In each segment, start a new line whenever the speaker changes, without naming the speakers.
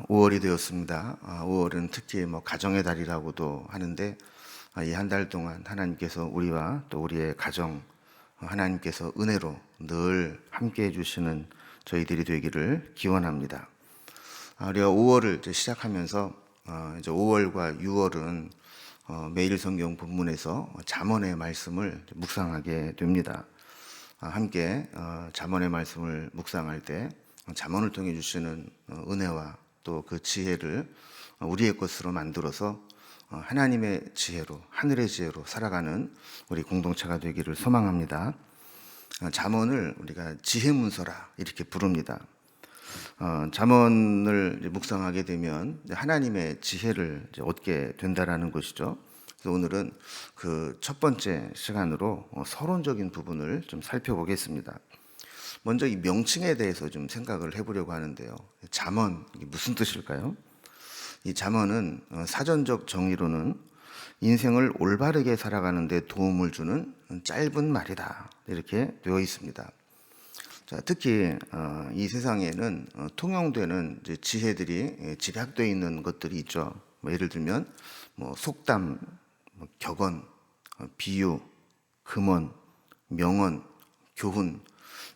5월이 되었습니다. 5월은 특히 가정의 달이라고도 하는데 이 한 달 동안 하나님께서 우리와 또 우리의 가정 하나님께서 은혜로 늘 함께해 주시는 저희들이 되기를 기원합니다. 우리가 5월을 이제 시작하면서 이제 5월과 6월은 매일 성경 본문에서 잠언의 말씀을 묵상하게 됩니다. 함께 잠언의 말씀을 묵상할 때 잠언을 통해 주시는 은혜와 또 그 지혜를 우리의 것으로 만들어서 하나님의 지혜로, 하늘의 지혜로 살아가는 우리 공동체가 되기를 소망합니다. 잠언을 우리가 지혜문서라 이렇게 부릅니다. 잠언을 묵상하게 되면 하나님의 지혜를 얻게 된다라는 것이죠. 그래서 오늘은 그 첫 번째 시간으로 서론적인 부분을 좀 살펴보겠습니다. 먼저 이 명칭에 대해서 좀 생각을 해보려고 하는데요. 잠언, 이게 무슨 뜻일까요? 이 잠언은 사전적 정의로는 인생을 올바르게 살아가는 데 도움을 주는 짧은 말이다 이렇게 되어 있습니다. 자, 특히 이 세상에는 통용되는 이제 지혜들이 집약되어 있는 것들이 있죠. 예를 들면 속담, 격언, 비유, 금언, 명언, 교훈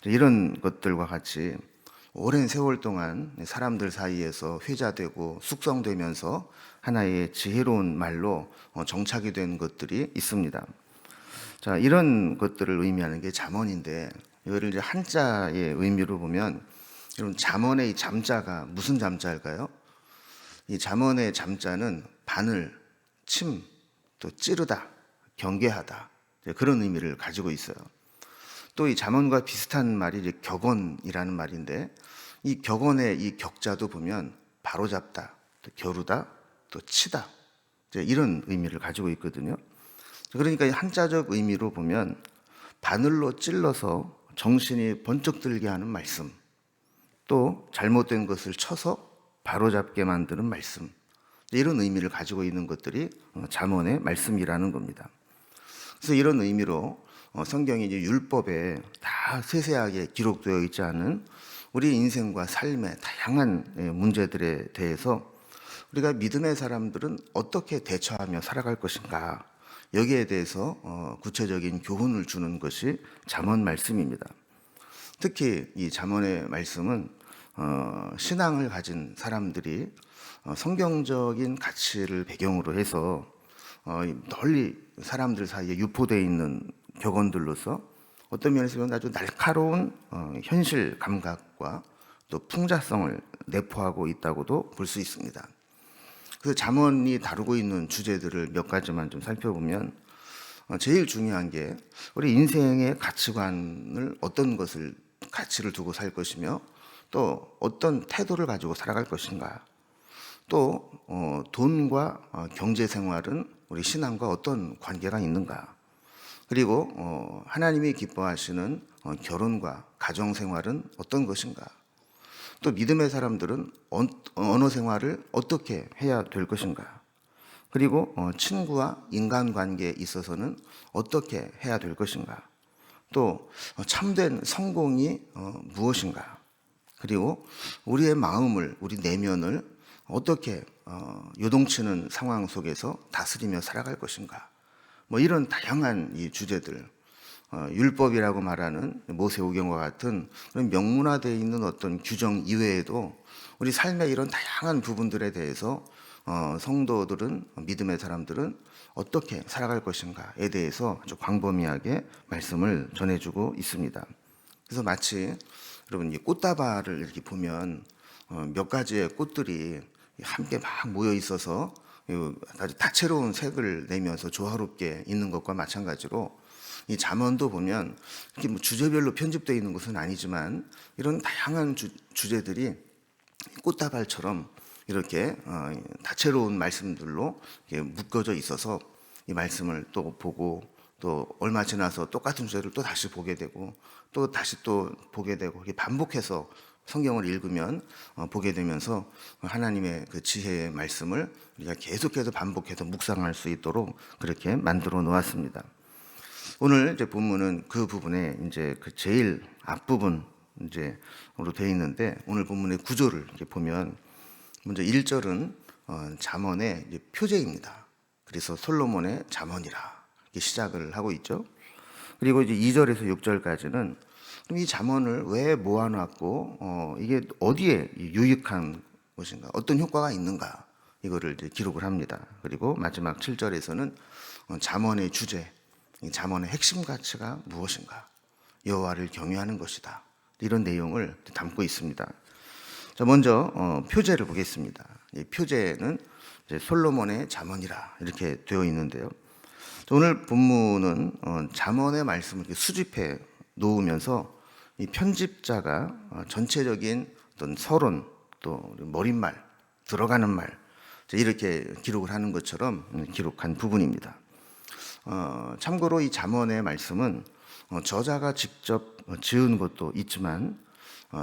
이런 것들과 같이 오랜 세월 동안 사람들 사이에서 회자되고 숙성되면서 하나의 지혜로운 말로 정착이 된 것들이 있습니다. 자, 이런 것들을 의미하는 게 잠언인데 이거를 이제 한자의 의미로 보면 여러분 잠언의 이 잠자가 무슨 잠자일까요? 이 잠언의 잠자는 바늘, 침, 또 찌르다, 경계하다 그런 의미를 가지고 있어요. 또 이 잠언과 비슷한 말이 이제 격언이라는 말인데 이 격언의 이 격자도 보면 바로잡다, 또 겨루다, 또 치다 이런 의미를 가지고 있거든요. 그러니까 이 한자적 의미로 보면 바늘로 찔러서 정신이 번쩍 들게 하는 말씀, 또 잘못된 것을 쳐서 바로잡게 만드는 말씀 이런 의미를 가지고 있는 것들이 잠언의 말씀이라는 겁니다. 그래서 이런 의미로 성경이 이제 율법에 다 세세하게 기록되어 있지 않은 우리 인생과 삶의 다양한 문제들에 대해서 우리가 믿음의 사람들은 어떻게 대처하며 살아갈 것인가 여기에 대해서 구체적인 교훈을 주는 것이 잠언 말씀입니다. 특히 이 잠언의 말씀은 신앙을 가진 사람들이 성경적인 가치를 배경으로 해서 널리 사람들 사이에 유포되어 있는 격언들로서 어떤 면에서 보면 아주 날카로운 현실 감각과 또 풍자성을 내포하고 있다고도 볼 수 있습니다. 그래서 잠언이 다루고 있는 주제들을 몇 가지만 좀 살펴보면 제일 중요한 게 우리 인생의 가치관을 어떤 것을 가치를 두고 살 것이며 또 어떤 태도를 가지고 살아갈 것인가 또 돈과 경제 생활은 우리 신앙과 어떤 관계가 있는가 그리고 하나님이 기뻐하시는 결혼과 가정 생활은 어떤 것인가 또 믿음의 사람들은 언어 생활을 어떻게 해야 될 것인가 그리고 친구와 인간관계에 있어서는 어떻게 해야 될 것인가 또 참된 성공이 무엇인가 그리고 우리의 마음을 우리 내면을 어떻게 요동치는 상황 속에서 다스리며 살아갈 것인가 이런 다양한 이 주제들 율법이라고 말하는 모세오경과 같은 그런 명문화되어 있는 어떤 규정 이외에도 우리 삶의 이런 다양한 부분들에 대해서 성도들은 믿음의 사람들은 어떻게 살아갈 것인가에 대해서 아주 광범위하게 말씀을 전해주고 있습니다. 그래서 마치 여러분 이 꽃다발을 이렇게 보면 몇 가지의 꽃들이 함께 막 모여 있어서 아주 다채로운 색을 내면서 조화롭게 있는 것과 마찬가지로 이 잠언도 보면 이렇게 주제별로 편집되어 있는 것은 아니지만 이런 다양한 주제들이 꽃다발처럼 이렇게 다채로운 말씀들로 묶어져 있어서 이 말씀을 또 보고 또 얼마 지나서 똑같은 주제를 또 다시 보게 되고 또 다시 또 보게 되고 이렇게 반복해서 성경을 읽으면 보게 되면서 하나님의 그 지혜의 말씀을 우리가 계속해서 반복해서 묵상할 수 있도록 그렇게 만들어 놓았습니다. 오늘 이제 본문은 그 부분에 이제 그 제일 앞부분 이제로 되어 있는데 오늘 본문의 구조를 이렇게 보면 먼저 1절은 잠언의 이제 표제입니다. 그래서 솔로몬의 잠언이라 이렇게 시작을 하고 있죠. 그리고 이제 2절에서 6절까지는 이 잠언을 왜 모아놨고 이게 어디에 유익한 것인가, 어떤 효과가 있는가, 이거를 이제 기록을 합니다. 그리고 마지막 7절에서는 잠언의 주제, 이 잠언의 핵심 가치가 무엇인가, 여호와를 경외하는 것이다, 이런 내용을 담고 있습니다. 자, 먼저 표제를 보겠습니다. 이 표제는 이제 솔로몬의 잠언이라 이렇게 되어 있는데요. 오늘 본문은 잠언의 말씀을 수집해 놓으면서 이 편집자가 전체적인 어떤 서론, 또 머릿말, 들어가는 말, 이렇게 기록을 하는 것처럼 기록한 부분입니다. 참고로 이 잠언의 말씀은 저자가 직접 지은 것도 있지만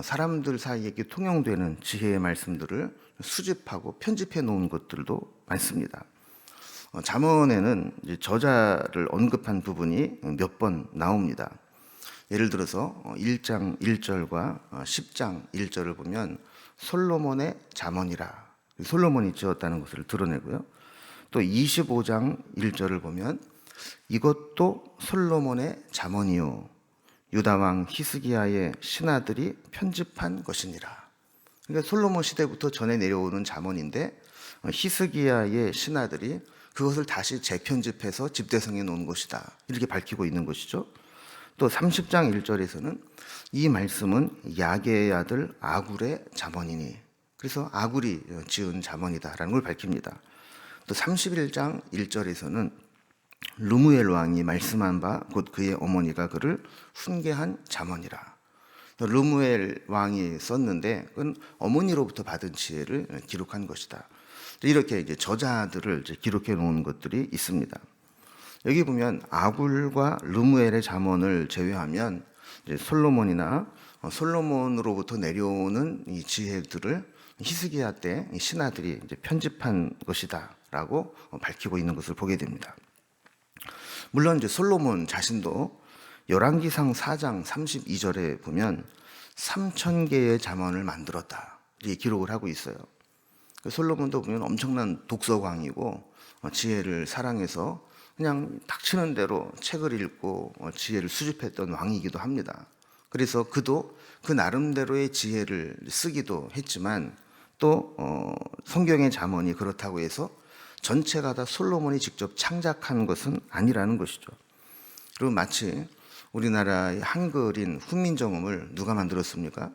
사람들 사이에 통용되는 지혜의 말씀들을 수집하고 편집해 놓은 것들도 많습니다. 잠언에는 저자를 언급한 부분이 몇 번 나옵니다. 예를 들어서 1장 1절과 10장 1절을 보면 솔로몬의 잠언이라, 솔로몬이 지었다는 것을 드러내고요. 또 25장 1절을 보면 이것도 솔로몬의 잠언이요 유다 왕 히스기야의 신하들이 편집한 것이니라. 그러니까 솔로몬 시대부터 전해 내려오는 잠언인데 히스기야의 신하들이 그것을 다시 재편집해서 집대성해 놓은 것이다, 이렇게 밝히고 있는 것이죠. 또 30장 1절에서는 이 말씀은 야게의 아들 아굴의 잠언이니, 그래서 아굴이 지은 잠언이다라는 걸 밝힙니다. 또 31장 1절에서는 르무엘 왕이 말씀한 바 곧 그의 어머니가 그를 훈계한 잠언이라. 르무엘 왕이 썼는데 그건 어머니로부터 받은 지혜를 기록한 것이다. 이렇게 이제 저자들을 이제 기록해 놓은 것들이 있습니다. 여기 보면 아굴과 르무엘의 잠언을 제외하면 이제 솔로몬이나 솔로몬으로부터 내려오는 이 지혜들을 히스기야 때 신하들이 이제 편집한 것이다라고 밝히고 있는 것을 보게 됩니다. 물론 이제 솔로몬 자신도 열왕기상 4장 32절에 보면 3,000개의 잠언을 만들었다, 이렇게 기록을 하고 있어요. 솔로몬도 보면 엄청난 독서광이고 지혜를 사랑해서 그냥 닥치는 대로 책을 읽고 지혜를 수집했던 왕이기도 합니다. 그래서 그도 그 나름대로의 지혜를 쓰기도 했지만 또 성경의 잠언이 그렇다고 해서 전체가 다 솔로몬이 직접 창작한 것은 아니라는 것이죠. 그리고 마치 우리나라의 한글인 훈민정음을 누가 만들었습니까?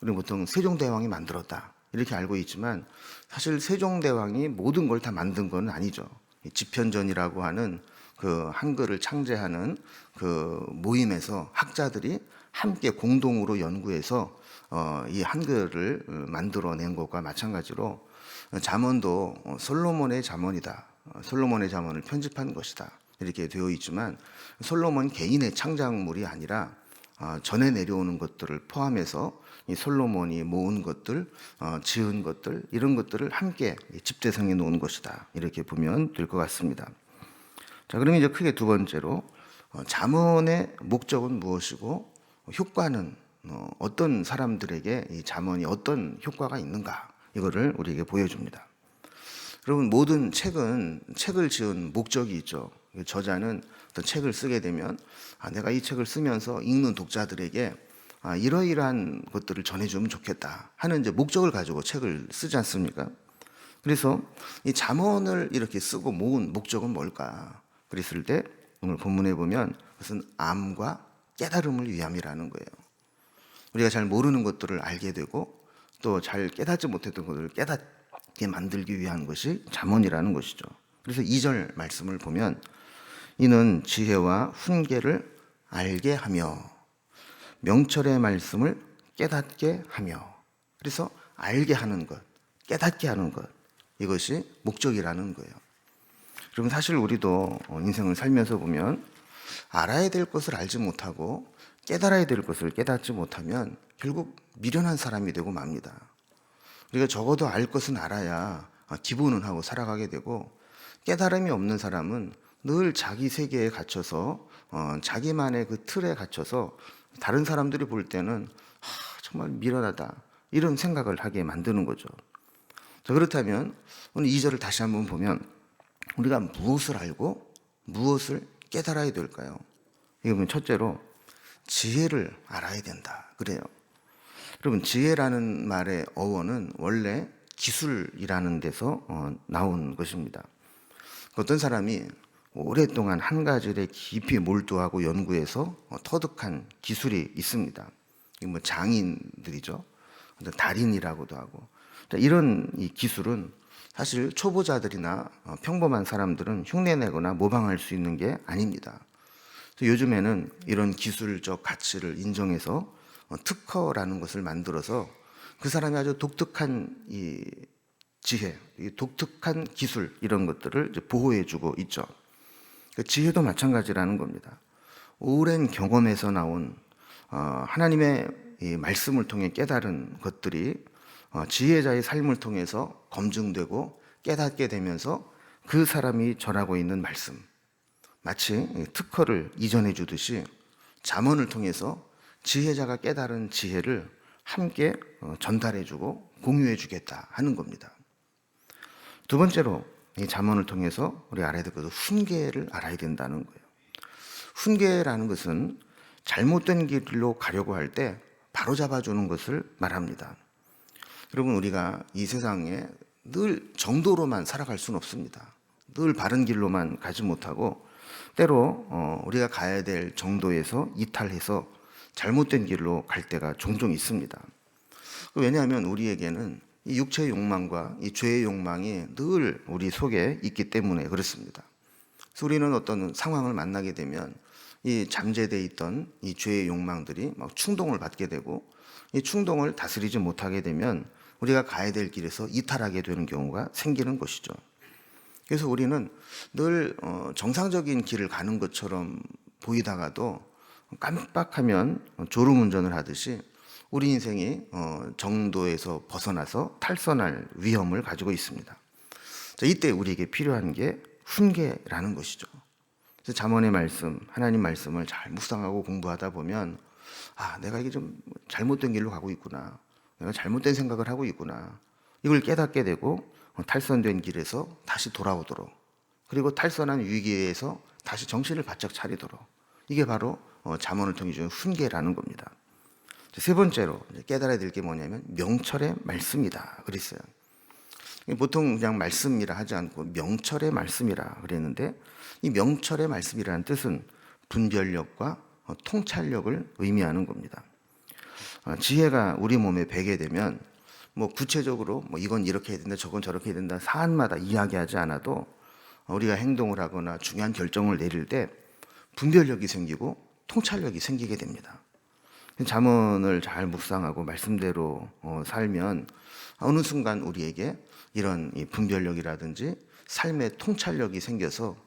우리 보통 세종대왕이 만들었다, 이렇게 알고 있지만 사실 세종대왕이 모든 걸 다 만든 건 아니죠. 집현전이라고 하는 그 한글을 창제하는 그 모임에서 학자들이 함께 공동으로 연구해서 이 한글을 만들어낸 것과 마찬가지로 잠언도 솔로몬의 잠언이다, 솔로몬의 잠언을 편집한 것이다, 이렇게 되어 있지만 솔로몬 개인의 창작물이 아니라 전해 내려오는 것들을 포함해서 이 솔로몬이 모은 것들, 지은 것들, 이런 것들을 함께 집대성해 놓은 것이다, 이렇게 보면 될 것 같습니다. 자, 그러면 이제 크게 두 번째로 잠언의 목적은 무엇이고 효과는 어떤 사람들에게 이 잠언이 어떤 효과가 있는가, 이거를 우리에게 보여줍니다. 여러분, 모든 책을 지은 목적이 있죠. 저자는 어떤 책을 쓰게 되면 내가 이 책을 쓰면서 읽는 독자들에게 이러이러한 것들을 전해주면 좋겠다 하는 이제 목적을 가지고 책을 쓰지 않습니까? 그래서 이 잠언을 이렇게 쓰고 모은 목적은 뭘까? 그랬을 때 오늘 본문에 보면 그것은 암과 깨달음을 위함이라는 거예요. 우리가 잘 모르는 것들을 알게 되고 또 잘 깨닫지 못했던 것들을 깨닫게 만들기 위한 것이 잠언이라는 것이죠. 그래서 2절 말씀을 보면 이는 지혜와 훈계를 알게 하며 명철의 말씀을 깨닫게 하며, 그래서 알게 하는 것, 깨닫게 하는 것, 이것이 목적이라는 거예요. 그럼 사실 우리도 인생을 살면서 보면 알아야 될 것을 알지 못하고 깨달아야 될 것을 깨닫지 못하면 결국 미련한 사람이 되고 맙니다. 우리가 적어도 알 것은 알아야 기본은 하고 살아가게 되고, 깨달음이 없는 사람은 늘 자기 세계에 갇혀서 자기만의 그 틀에 갇혀서 다른 사람들이 볼 때는 정말 미련하다, 이런 생각을 하게 만드는 거죠. 자, 그렇다면 오늘 2절을 다시 한번 보면 우리가 무엇을 알고 무엇을 깨달아야 될까요? 이거 보면 첫째로 지혜를 알아야 된다 그래요. 여러분, 지혜라는 말의 어원은 원래 기술이라는 데서 나온 것입니다. 어떤 사람이 오랫동안 한 가지에 깊이 몰두하고 연구해서 터득한 기술이 있습니다. 이게 뭐 장인들이죠. 달인이라고도 하고. 이런 이 기술은 사실 초보자들이나 평범한 사람들은 흉내내거나 모방할 수 있는 게 아닙니다. 요즘에는 이런 기술적 가치를 인정해서 특허라는 것을 만들어서 그 사람이 아주 독특한 이 지혜, 이 독특한 기술 이런 것들을 이제 보호해주고 있죠. 그 지혜도 마찬가지라는 겁니다. 오랜 경험에서 나온 하나님의 이 말씀을 통해 깨달은 것들이 지혜자의 삶을 통해서 검증되고 깨닫게 되면서 그 사람이 전하고 있는 말씀, 마치 특허를 이전해 주듯이 잠언을 통해서 지혜자가 깨달은 지혜를 함께 전달해 주고 공유해 주겠다 하는 겁니다. 두 번째로 이 잠언을 통해서 우리 알아야 될 것은 훈계를 알아야 된다는 거예요. 훈계라는 것은 잘못된 길로 가려고 할 때 바로 잡아주는 것을 말합니다. 여러분, 우리가 이 세상에 늘 정도로만 살아갈 수는 없습니다. 늘 바른 길로만 가지 못하고 때로 우리가 가야 될 정도에서 이탈해서 잘못된 길로 갈 때가 종종 있습니다. 왜냐하면 우리에게는 이 육체의 욕망과 이 죄의 욕망이 늘 우리 속에 있기 때문에 그렇습니다. 그래서 우리는 어떤 상황을 만나게 되면 이 잠재되어 있던 이 죄의 욕망들이 막 충동을 받게 되고 이 충동을 다스리지 못하게 되면 우리가 가야 될 길에서 이탈하게 되는 경우가 생기는 것이죠. 그래서 우리는 늘 정상적인 길을 가는 것처럼 보이다가도 깜빡하면 졸음운전을 하듯이 우리 인생이 정도에서 벗어나서 탈선할 위험을 가지고 있습니다. 자, 이때 우리에게 필요한 게 훈계라는 것이죠. 그래서 잠언의 말씀, 하나님 말씀을 잘 묵상하고 공부하다 보면 내가 이게 좀 잘못된 길로 가고 있구나. 내가 잘못된 생각을 하고 있구나. 이걸 깨닫게 되고 탈선된 길에서 다시 돌아오도록, 그리고 탈선한 위기에서 다시 정신을 바짝 차리도록, 이게 바로 잠언을 통해 주는 훈계라는 겁니다. 세 번째로 깨달아야 될 게 뭐냐면 명철의 말씀이다 그랬어요. 보통 그냥 말씀이라 하지 않고 명철의 말씀이라 그랬는데, 이 명철의 말씀이라는 뜻은 분별력과 통찰력을 의미하는 겁니다. 지혜가 우리 몸에 배게 되면 뭐 구체적으로 이건 이렇게 해야 된다, 저건 저렇게 해야 된다 사안마다 이야기하지 않아도 우리가 행동을 하거나 중요한 결정을 내릴 때 분별력이 생기고 통찰력이 생기게 됩니다. 잠언을 잘 묵상하고 말씀대로 살면 어느 순간 우리에게 이런 분별력이라든지 삶의 통찰력이 생겨서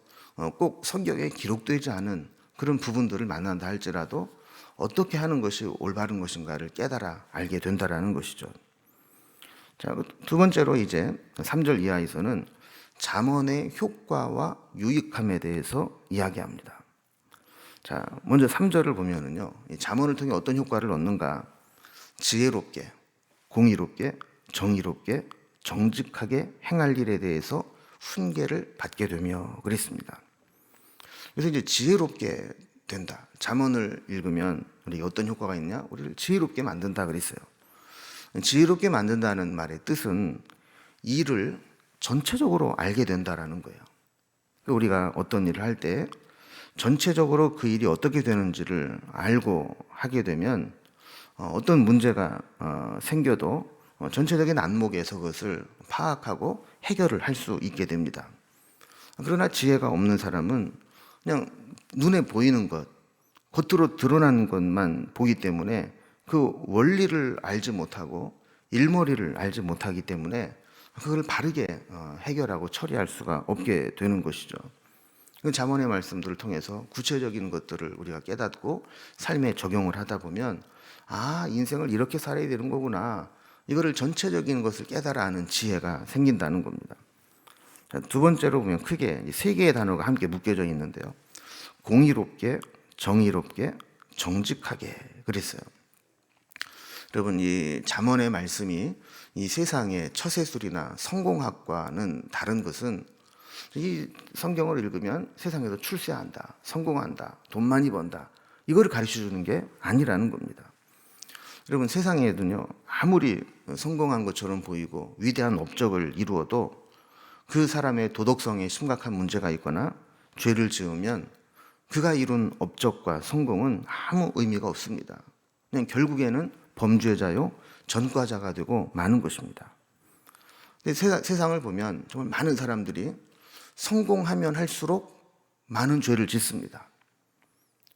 꼭 성경에 기록되지 않은 그런 부분들을 만난다 할지라도 어떻게 하는 것이 올바른 것인가를 깨달아 알게 된다라는 것이죠. 자, 두 번째로 이제 3절 이하에서는 잠언의 효과와 유익함에 대해서 이야기합니다. 자, 먼저 3절을 보면은요, 이 잠언을 통해 어떤 효과를 얻는가? 지혜롭게, 공의롭게, 정의롭게, 정직하게 행할 일에 대해서 훈계를 받게 되며 그랬습니다. 그래서 이제 지혜롭게 된다. 잠언을 읽으면 우리 어떤 효과가 있냐? 우리를 지혜롭게 만든다 그랬어요. 지혜롭게 만든다는 말의 뜻은 일을 전체적으로 알게 된다라는 거예요. 우리가 어떤 일을 할 때 전체적으로 그 일이 어떻게 되는지를 알고 하게 되면 어떤 문제가 생겨도 전체적인 안목에서 그것을 파악하고 해결을 할 수 있게 됩니다. 그러나 지혜가 없는 사람은 그냥 눈에 보이는 것, 겉으로 드러나는 것만 보기 때문에 그 원리를 알지 못하고 일머리를 알지 못하기 때문에 그걸 바르게 해결하고 처리할 수가 없게 되는 것이죠. 잠언의 말씀들을 통해서 구체적인 것들을 우리가 깨닫고 삶에 적용을 하다 보면 인생을 이렇게 살아야 되는 거구나, 이거를 전체적인 것을 깨달아 아는 지혜가 생긴다는 겁니다. 두 번째로 보면 크게 세 개의 단어가 함께 묶여져 있는데요, 공의롭게, 정의롭게, 정직하게 그랬어요. 여러분, 이 잠언의 말씀이 이 세상의 처세술이나 성공학과는 다른 것은 이 성경을 읽으면 세상에서 출세한다, 성공한다, 돈 많이 번다, 이거를 가르쳐 주는 게 아니라는 겁니다. 여러분, 세상에도요, 아무리 성공한 것처럼 보이고 위대한 업적을 이루어도 그 사람의 도덕성에 심각한 문제가 있거나 죄를 지으면 그가 이룬 업적과 성공은 아무 의미가 없습니다. 그냥 결국에는 범죄자요, 전과자가 되고 마는 것입니다. 근데 세상을 보면 정말 많은 사람들이 성공하면 할수록 많은 죄를 짓습니다.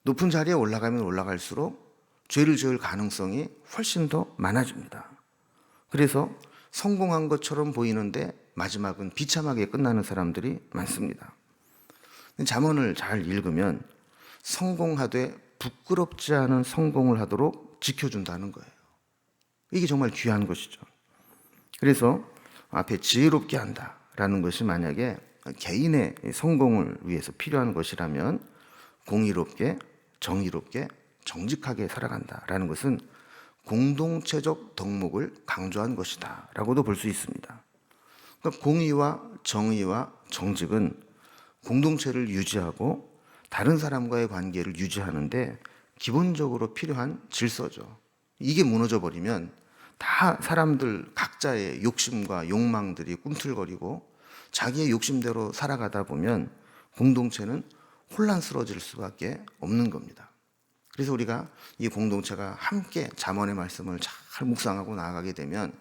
높은 자리에 올라가면 올라갈수록 죄를 지을 가능성이 훨씬 더 많아집니다. 그래서 성공한 것처럼 보이는데 마지막은 비참하게 끝나는 사람들이 많습니다. 잠언을 잘 읽으면 성공하되 부끄럽지 않은 성공을 하도록 지켜준다는 거예요. 이게 정말 귀한 것이죠. 그래서 앞에 지혜롭게 한다라는 것이 만약에 개인의 성공을 위해서 필요한 것이라면 공의롭게, 정의롭게, 정직하게 살아간다라는 것은 공동체적 덕목을 강조한 것이다 라고도 볼 수 있습니다. 그러니까 공의와 정의와 정직은 공동체를 유지하고 다른 사람과의 관계를 유지하는데 기본적으로 필요한 질서죠. 이게 무너져 버리면 다 사람들 각자의 욕심과 욕망들이 꿈틀거리고 자기의 욕심대로 살아가다 보면 공동체는 혼란스러워질 수밖에 없는 겁니다. 그래서 우리가 이 공동체가 함께 잠언의 말씀을 잘 묵상하고 나아가게 되면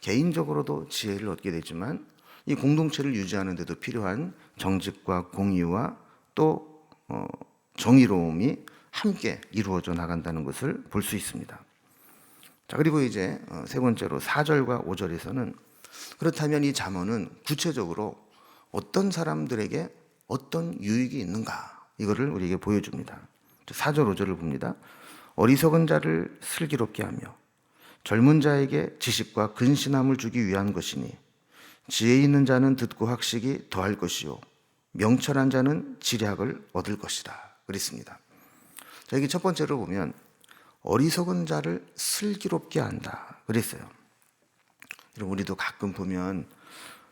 개인적으로도 지혜를 얻게 되지만 이 공동체를 유지하는 데도 필요한 정직과 공의와 또 정의로움이 함께 이루어져 나간다는 것을 볼 수 있습니다. 자, 그리고 이제 세 번째로 4절과 5절에서는 그렇다면 이 잠언은 구체적으로 어떤 사람들에게 어떤 유익이 있는가, 이거를 우리에게 보여줍니다. 4절 5절을 봅니다. 어리석은 자를 슬기롭게 하며 젊은 자에게 지식과 근신함을 주기 위한 것이니 지혜 있는 자는 듣고 학식이 더할 것이요 명철한 자는 지략을 얻을 것이다 그랬습니다. 자, 여기 첫 번째로 보면 어리석은 자를 슬기롭게 한다 그랬어요. 여러분, 우리도 가끔 보면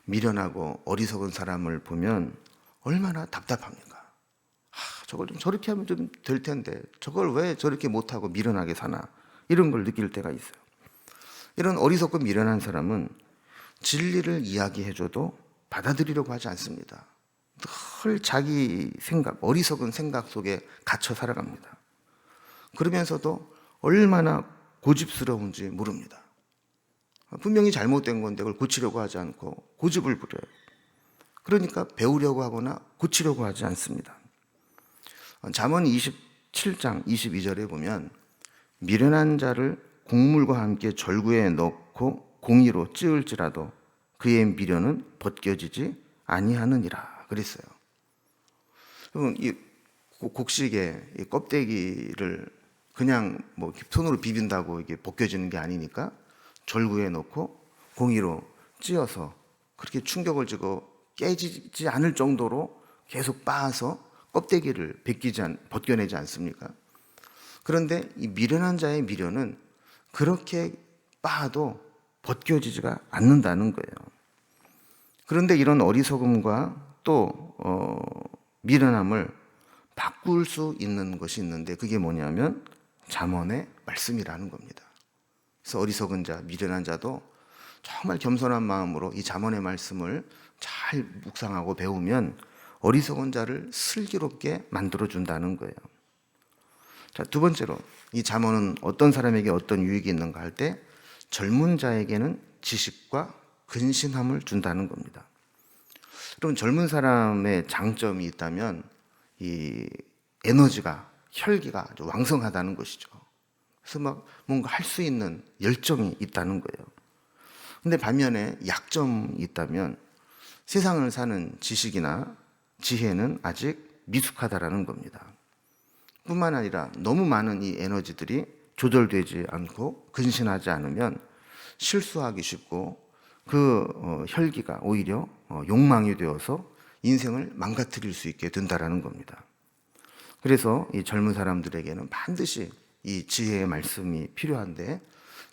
미련하고 어리석은 사람을 보면 얼마나 답답합니까? 저걸 좀 저렇게 하면 좀 될 텐데 저걸 왜 저렇게 못하고 미련하게 사나, 이런 걸 느낄 때가 있어요. 이런 어리석고 미련한 사람은 진리를 이야기해줘도 받아들이려고 하지 않습니다. 늘 자기 생각, 어리석은 생각 속에 갇혀 살아갑니다. 그러면서도 얼마나 고집스러운지 모릅니다. 분명히 잘못된 건데 그걸 고치려고 하지 않고 고집을 부려요. 그러니까 배우려고 하거나 고치려고 하지 않습니다. 잠언 27장 22절에 보면 미련한 자를 곡물과 함께 절구에 넣고 공의로 찌을지라도 그의 미련은 벗겨지지 아니하느니라 그랬어요. 그럼 이 곡식의 이 껍데기를 그냥 뭐 손으로 비빈다고 이게 벗겨지는 게 아니니까 절구에 넣고 공의로 찧어서 그렇게 충격을 주고 깨지지 않을 정도로 계속 빻아서 껍데기를 벗겨내지 않습니까? 그런데 이 미련한 자의 미련은 그렇게 빻아도 벗겨지지가 않는다는 거예요. 그런데 이런 어리석음과 또 미련함을 바꿀 수 있는 것이 있는데 그게 뭐냐면 잠언의 말씀이라는 겁니다. 그래서 어리석은 자, 미련한 자도 정말 겸손한 마음으로 이 잠언의 말씀을 잘 묵상하고 배우면 어리석은 자를 슬기롭게 만들어준다는 거예요. 자, 두 번째로 이 잠언은 어떤 사람에게 어떤 유익이 있는가 할 때 젊은 자에게는 지식과 근신함을 준다는 겁니다. 그럼 젊은 사람의 장점이 있다면 이 에너지가, 혈기가 아주 왕성하다는 것이죠. 그래서 막 뭔가 할 수 있는 열정이 있다는 거예요. 근데 반면에 약점이 있다면 세상을 사는 지식이나 지혜는 아직 미숙하다라는 겁니다. 뿐만 아니라 너무 많은 이 에너지들이 조절되지 않고 근신하지 않으면 실수하기 쉽고 그 혈기가 오히려 욕망이 되어서 인생을 망가뜨릴 수 있게 된다라는 겁니다. 그래서 이 젊은 사람들에게는 반드시 이 지혜의 말씀이 필요한데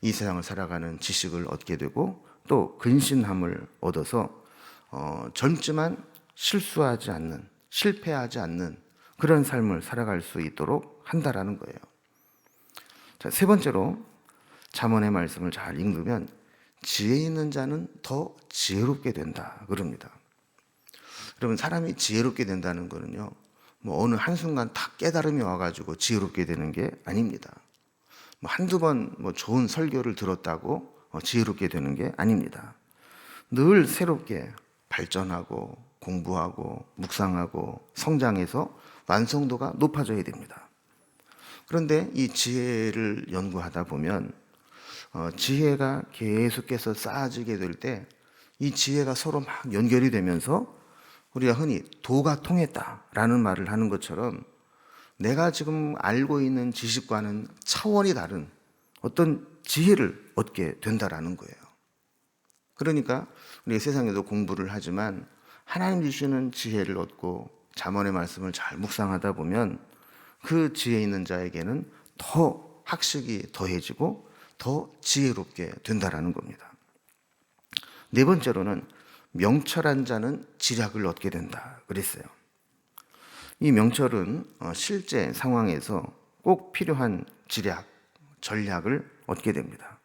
이 세상을 살아가는 지식을 얻게 되고 또 근신함을 얻어서 젊지만 실수하지 않는, 실패하지 않는 그런 삶을 살아갈 수 있도록 한다라는 거예요. 자, 세 번째로 잠언의 말씀을 잘 읽으면 지혜 있는 자는 더 지혜롭게 된다 그럽니다. 여러분, 사람이 지혜롭게 된다는 거는요, 뭐 어느 한순간 딱 깨달음이 와가지고 지혜롭게 되는 게 아닙니다. 뭐 한두 번 뭐 좋은 설교를 들었다고 지혜롭게 되는 게 아닙니다. 늘 새롭게 발전하고 공부하고 묵상하고 성장해서 완성도가 높아져야 됩니다. 그런데 이 지혜를 연구하다 보면 지혜가 계속해서 쌓아지게 될 때 이 지혜가 서로 막 연결이 되면서 우리가 흔히 도가 통했다라는 말을 하는 것처럼 내가 지금 알고 있는 지식과는 차원이 다른 어떤 지혜를 얻게 된다라는 거예요. 그러니까 우리가 세상에도 공부를 하지만 하나님 주시는 지혜를 얻고 잠언의 말씀을 잘 묵상하다 보면 그 지혜 있는 자에게는 더 학식이 더해지고 더 지혜롭게 된다라는 겁니다. 네 번째로는 명철한 자는 지략을 얻게 된다 그랬어요. 이 명철은 실제 상황에서 꼭 필요한 지략, 전략을 얻게 됩니다.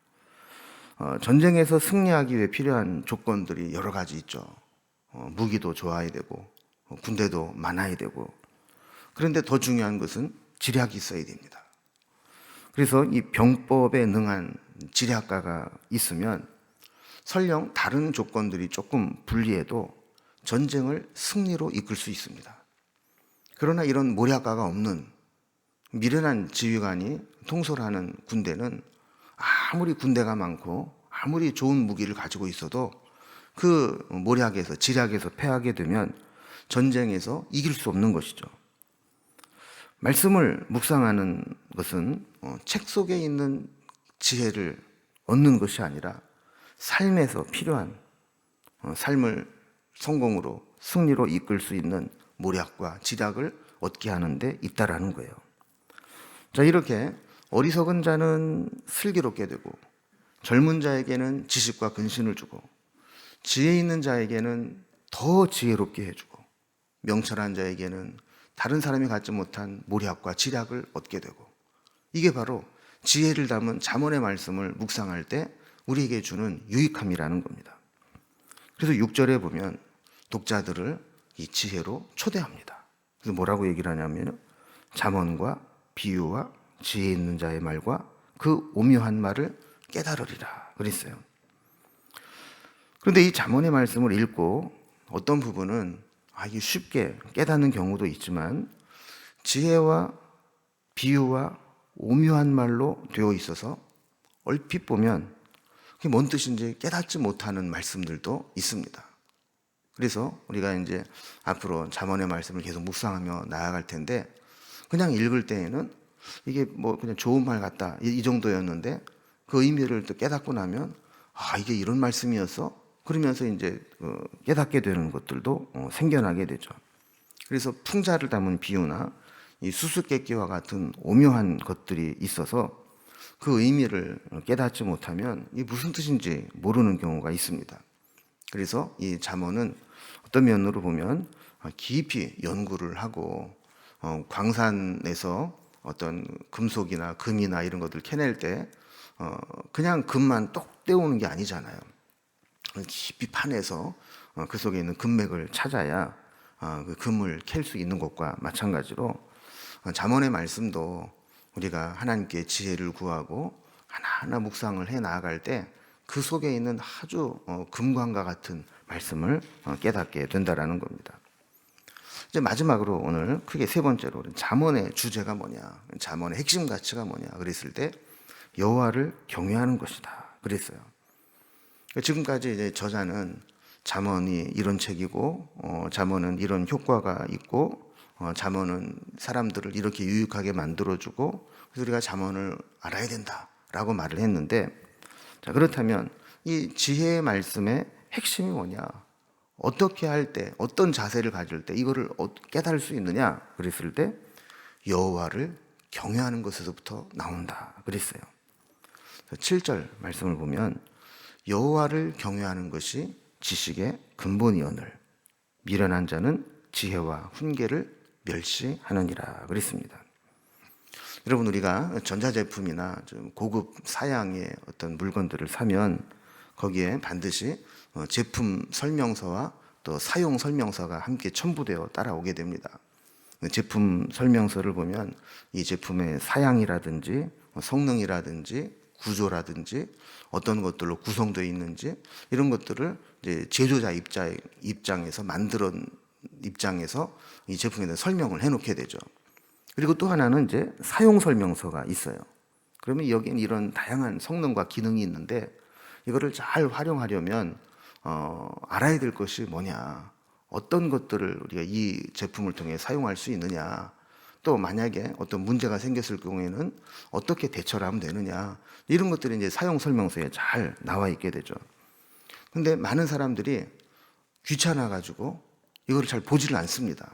전쟁에서 승리하기 위해 필요한 조건들이 여러 가지 있죠. 무기도 좋아야 되고 군대도 많아야 되고, 그런데 더 중요한 것은 지략이 있어야 됩니다. 그래서 이 병법에 능한 지략가가 있으면 설령 다른 조건들이 조금 불리해도 전쟁을 승리로 이끌 수 있습니다. 그러나 이런 모략가가 없는 미련한 지휘관이 통솔하는 군대는 아무리 군대가 많고 아무리 좋은 무기를 가지고 있어도 그 모략에서, 지략에서 패하게 되면 전쟁에서 이길 수 없는 것이죠. 말씀을 묵상하는 것은 책 속에 있는 지혜를 얻는 것이 아니라 삶에서 필요한 삶을 성공으로, 승리로 이끌 수 있는 모략과 지략을 얻게 하는 데 있다라는 거예요. 자, 이렇게 어리석은 자는 슬기롭게 되고 젊은 자에게는 지식과 근신을 주고 지혜 있는 자에게는 더 지혜롭게 해주고 명철한 자에게는 다른 사람이 갖지 못한 모략과 지략을 얻게 되고, 이게 바로 지혜를 담은 잠언의 말씀을 묵상할 때 우리에게 주는 유익함이라는 겁니다. 그래서 6절에 보면 독자들을 이 지혜로 초대합니다. 그래서 뭐라고 얘기를 하냐면 잠언과 비유와 지혜 있는 자의 말과 그 오묘한 말을 깨달으리라 그랬어요. 그런데 이 잠언의 말씀을 읽고 어떤 부분은 이게 쉽게 깨닫는 경우도 있지만 지혜와 비유와 오묘한 말로 되어 있어서 얼핏 보면 그게 뭔 뜻인지 깨닫지 못하는 말씀들도 있습니다. 그래서 우리가 이제 앞으로 잠언의 말씀을 계속 묵상하며 나아갈 텐데, 그냥 읽을 때에는 이게 뭐 그냥 좋은 말 같다 이 정도였는데 그 의미를 또 깨닫고 나면 이게 이런 말씀이었어? 그러면서 이제 깨닫게 되는 것들도 생겨나게 되죠. 그래서 풍자를 담은 비유나 이 수수께끼와 같은 오묘한 것들이 있어서 그 의미를 깨닫지 못하면 이게 무슨 뜻인지 모르는 경우가 있습니다. 그래서 이 잠언은 어떤 면으로 보면 깊이 연구를 하고 광산에서 어떤 금속이나 금이나 이런 것들을 캐낼 때 그냥 금만 똑 떼우는 게 아니잖아요. 깊이 파내서 그 속에 있는 금맥을 찾아야 그 금을 캘 수 있는 것과 마찬가지로 잠언의 말씀도 우리가 하나님께 지혜를 구하고 하나하나 묵상을 해 나아갈 때 그 속에 있는 아주 금광과 같은 말씀을 깨닫게 된다라는 겁니다. 이제 마지막으로 오늘 크게 세 번째로 잠언의 주제가 뭐냐, 잠언의 핵심 가치가 뭐냐 그랬을 때 여호와를 경외하는 것이다 그랬어요. 지금까지 이제 저자는 잠언이 이런 책이고 잠언은 이런 효과가 있고 잠언은 사람들을 이렇게 유익하게 만들어주고 그래서 우리가 잠언을 알아야 된다라고 말을 했는데, 자, 그렇다면 이 지혜의 말씀의 핵심이 뭐냐, 어떻게 할 때, 어떤 자세를 가질 때 이거를 깨달을 수 있느냐 그랬을 때 여호와를 경외하는 것에서부터 나온다 그랬어요. 7절 말씀을 보면 여호와를 경외하는 것이 지식의 근본이오늘 미련한 자는 지혜와 훈계를 멸시하느니라 그랬습니다. 여러분, 우리가 전자제품이나 좀 고급 사양의 어떤 물건들을 사면 거기에 반드시 제품 설명서와 또 사용 설명서가 함께 첨부되어 따라오게 됩니다. 제품 설명서를 보면 이 제품의 사양이라든지 성능이라든지 구조라든지 어떤 것들로 구성되어 있는지 이런 것들을 이제 제조자 입장에서 만드는 입장에서 이 제품에 대한 설명을 해놓게 되죠. 그리고 또 하나는 이제 사용 설명서가 있어요. 그러면 여기는 이런 다양한 성능과 기능이 있는데 이거를 잘 활용하려면 알아야 될 것이 뭐냐, 어떤 것들을 우리가 이 제품을 통해 사용할 수 있느냐, 또 만약에 어떤 문제가 생겼을 경우에는 어떻게 대처를 하면 되느냐, 이런 것들이 이제 사용 설명서에 잘 나와 있게 되죠. 근데 많은 사람들이 귀찮아 가지고 이거를 잘 보지를 않습니다.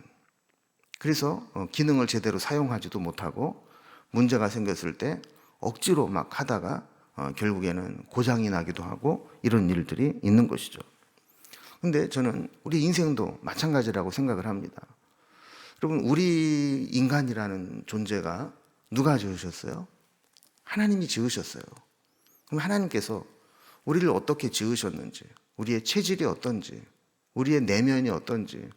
그래서 기능을 제대로 사용하지도 못하고 문제가 생겼을 때 억지로 막 하다가 결국에는 고장이 나기도 하고 이런 일들이 있는 것이죠. 근데 저는 우리 인생도 마찬가지라고 생각을 합니다. 여러분, 우리 인간이라는 존재가 누가 지으셨어요? 하나님이 지으셨어요. 그럼 하나님께서 우리를 어떻게 지으셨는지, 우리의 체질이 어떤지, 우리의 내면이 어떤지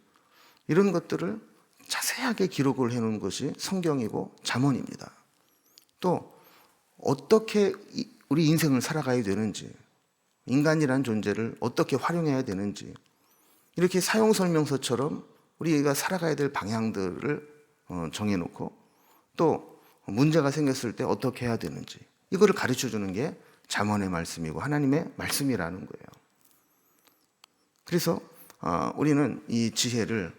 이런 것들을 자세하게 기록을 해놓은 것이 성경이고 잠언입니다. 또 어떻게 우리 인생을 살아가야 되는지, 인간이라는 존재를 어떻게 활용해야 되는지 이렇게 사용 설명서처럼 우리가 살아가야 될 방향들을 정해놓고 또 문제가 생겼을 때 어떻게 해야 되는지 이거를 가르쳐주는 게 잠언의 말씀이고 하나님의 말씀이라는 거예요. 그래서 우리는 이 지혜를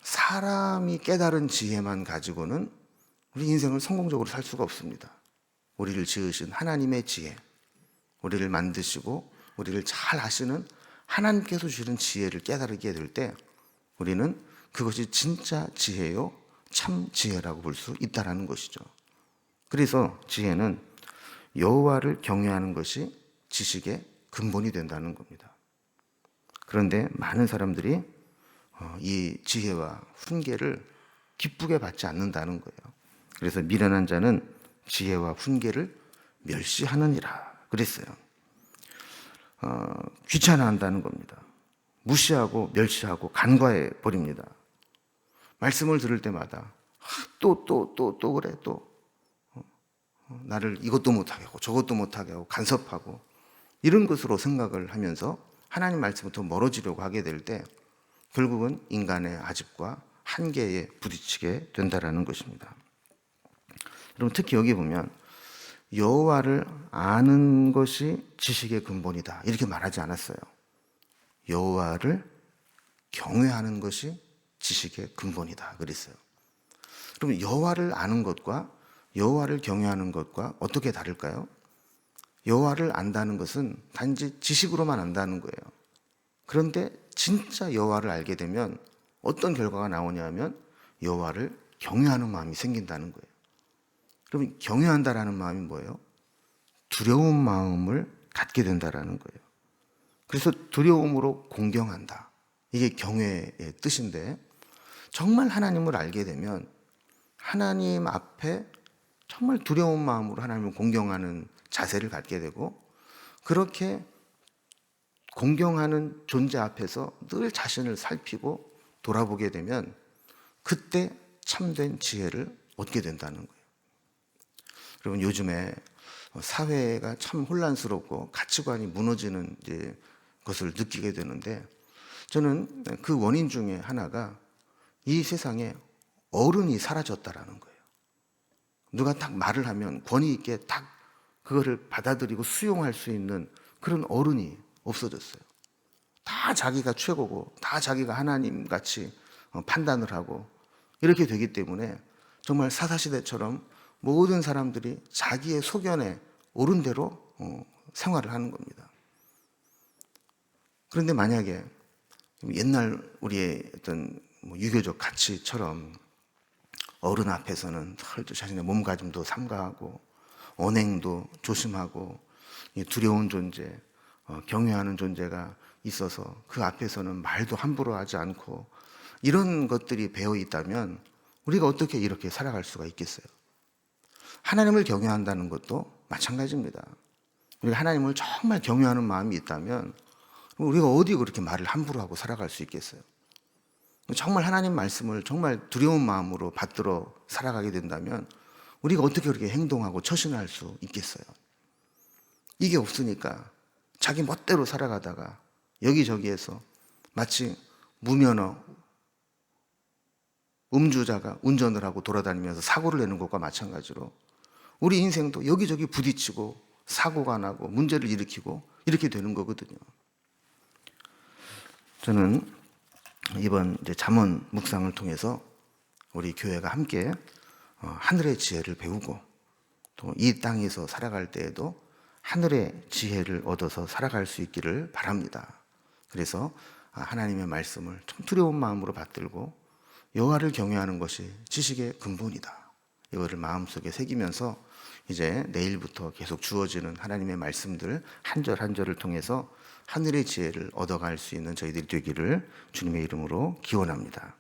사람이 깨달은 지혜만 가지고는 우리 인생을 성공적으로 살 수가 없습니다. 우리를 지으신 하나님의 지혜, 우리를 만드시고 우리를 잘 아시는 하나님께서 주시는 지혜를 깨달게 될 때 우리는 그것이 진짜 지혜요 참 지혜라고 볼 수 있다는 것이죠. 그래서 지혜는 여호와를 경외하는 것이 지식의 근본이 된다는 겁니다. 그런데 많은 사람들이 이 지혜와 훈계를 기쁘게 받지 않는다는 거예요. 그래서 미련한 자는 지혜와 훈계를 멸시하느니라 그랬어요. 귀찮아한다는 겁니다. 무시하고 멸시하고 간과해 버립니다. 말씀을 들을 때마다 또 그래, 또 나를 이것도 못하게 하고 저것도 못하게 하고 간섭하고 이런 것으로 생각을 하면서 하나님 말씀부터 멀어지려고 하게 될 때 결국은 인간의 아집과 한계에 부딪히게 된다라는 것입니다. 여러분, 특히 여기 보면 여호와를 아는 것이 지식의 근본이다 이렇게 말하지 않았어요. 여호와를 경외하는 것이 지식의 근본이다 그랬어요. 그럼 여호와를 아는 것과 여호와를 경외하는 것과 어떻게 다를까요? 여호와를 안다는 것은 단지 지식으로만 안다는 거예요. 그런데 진짜 여호와를 알게 되면 어떤 결과가 나오냐면 여호와를 경외하는 마음이 생긴다는 거예요. 그럼 경외한다라는 마음이 뭐예요? 두려운 마음을 갖게 된다라는 거예요. 그래서 두려움으로 공경한다. 이게 경외의 뜻인데 정말 하나님을 알게 되면 하나님 앞에 정말 두려운 마음으로 하나님을 공경하는 자세를 갖게 되고 그렇게 공경하는 존재 앞에서 늘 자신을 살피고 돌아보게 되면 그때 참된 지혜를 얻게 된다는 거예요. 여러분, 요즘에 사회가 참 혼란스럽고 가치관이 무너지는 것을 느끼게 되는데 저는 그 원인 중에 하나가 이 세상에 어른이 사라졌다라는 거예요. 누가 딱 말을 하면 권위 있게 딱 그거를 받아들이고 수용할 수 있는 그런 어른이 없어졌어요. 다 자기가 최고고 다 자기가 하나님같이 판단을 하고 이렇게 되기 때문에 정말 사사시대처럼 모든 사람들이 자기의 소견에 옳은 대로 생활을 하는 겁니다. 그런데 만약에 옛날 우리의 어떤 유교적 가치처럼 어른 앞에서는 자신의 몸가짐도 삼가하고 언행도 조심하고 두려운 존재, 경외하는 존재가 있어서 그 앞에서는 말도 함부로 하지 않고 이런 것들이 배어 있다면 우리가 어떻게 이렇게 살아갈 수가 있겠어요? 하나님을 경외한다는 것도 마찬가지입니다. 우리가 하나님을 정말 경외하는 마음이 있다면 우리가 어디 그렇게 말을 함부로 하고 살아갈 수 있겠어요? 정말 하나님 말씀을 정말 두려운 마음으로 받들어 살아가게 된다면 우리가 어떻게 그렇게 행동하고 처신할 수 있겠어요? 이게 없으니까 자기 멋대로 살아가다가 여기저기에서 마치 무면허 음주자가 운전을 하고 돌아다니면서 사고를 내는 것과 마찬가지로 우리 인생도 여기저기 부딪히고 사고가 나고 문제를 일으키고 이렇게 되는 거거든요. 저는 이번 잠언 묵상을 통해서 우리 교회가 함께 하늘의 지혜를 배우고 또 이 땅에서 살아갈 때에도 하늘의 지혜를 얻어서 살아갈 수 있기를 바랍니다. 그래서 하나님의 말씀을 참 두려운 마음으로 받들고 여호와를 경외하는 것이 지식의 근본이다. 이거를 마음속에 새기면서 이제 내일부터 계속 주어지는 하나님의 말씀들 한 절 한 절을 통해서 하늘의 지혜를 얻어갈 수 있는 저희들이 되기를 주님의 이름으로 기원합니다.